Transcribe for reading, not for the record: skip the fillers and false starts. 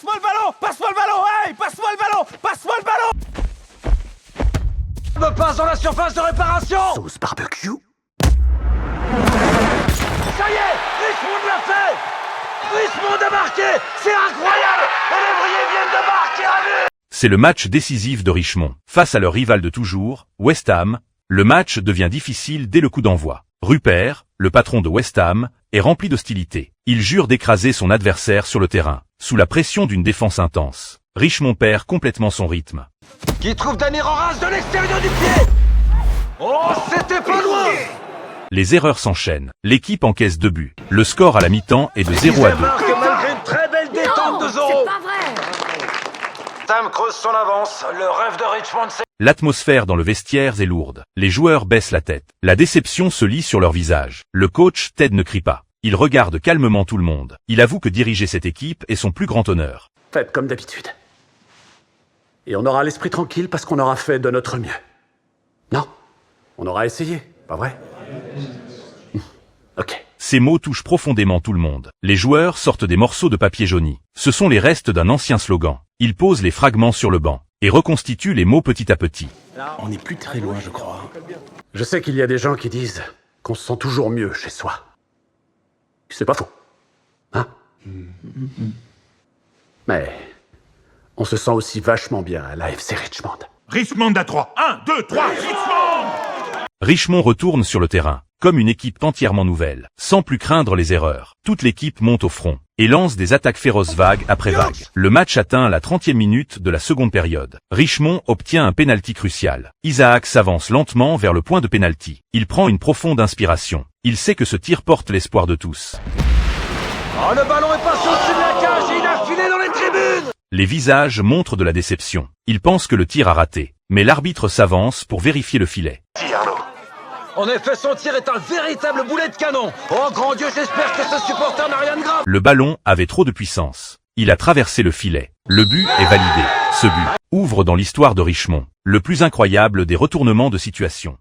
passe-moi le ballon! Passe-moi le ballon! Hey! Passe-moi le ballon! Passe-moi le ballon! Me passe dans la surface de réparation! Sauce barbecue. Ça y est! Richmond l'a fait! Richmond a marqué! C'est incroyable! Les lévriers viennent de marquer à vue! C'est le match décisif de Richmond. Face à leur rival de toujours, West Ham, le match devient difficile dès le coup d'envoi. Rupert, le patron de West Ham, est rempli d'hostilité. Il jure d'écraser son adversaire sur le terrain, sous la pression d'une défense intense. Richmond perd complètement son rythme. Qui trouve Danny Roras de l'extérieur du pied! Oh, c'était pas loin! Les erreurs s'enchaînent. L'équipe encaisse 2 buts. Le score à la mi-temps est de 0 à 2. Marque malgré une très belle détente de zone! C'est pas vrai! Tam creuse son avance. Le rêve de Richmond, c'est... L'atmosphère dans le vestiaire est lourde. Les joueurs baissent la tête. La déception se lit sur leur visage. Le coach, Ted, ne crie pas. Il regarde calmement tout le monde. Il avoue que diriger cette équipe est son plus grand honneur. Faites comme d'habitude. Et on aura l'esprit tranquille parce qu'on aura fait de notre mieux. Non, on aura essayé, pas vrai? Ok. Ces mots touchent profondément tout le monde. Les joueurs sortent des morceaux de papier jauni. Ce sont les restes d'un ancien slogan. Ils posent les fragments sur le banc et reconstituent les mots petit à petit. On n'est plus très loin, je crois. Je sais qu'il y a des gens qui disent qu'on se sent toujours mieux chez soi. C'est pas faux. Hein? Mais on se sent aussi vachement bien à l'AFC Richmond. Richmond à 3. 1, 2, 3, Richmond! Richmond retourne sur le terrain, comme une équipe entièrement nouvelle, sans plus craindre les erreurs. Toute l'équipe monte au front et lance des attaques féroces vague après vague. Le match atteint la 30e minute de la seconde période. Richmond obtient un pénalty crucial. Isaac s'avance lentement vers le point de pénalty. Il prend une profonde inspiration. Il sait que ce tir porte l'espoir de tous. Oh, le ballon est passé au-dessus de la cage et il a filé dans les tribunes! Les visages montrent de la déception. Ils pensent que le tir a raté. Mais l'arbitre s'avance pour vérifier le filet. En effet, son tir est un véritable boulet de canon. Oh, grand Dieu, j'espère que ce supporter n'a rien de grave. Le ballon avait trop de puissance. Il a traversé le filet. Le but est validé. Ce but ouvre dans l'histoire de Richmond le plus incroyable des retournements de situation.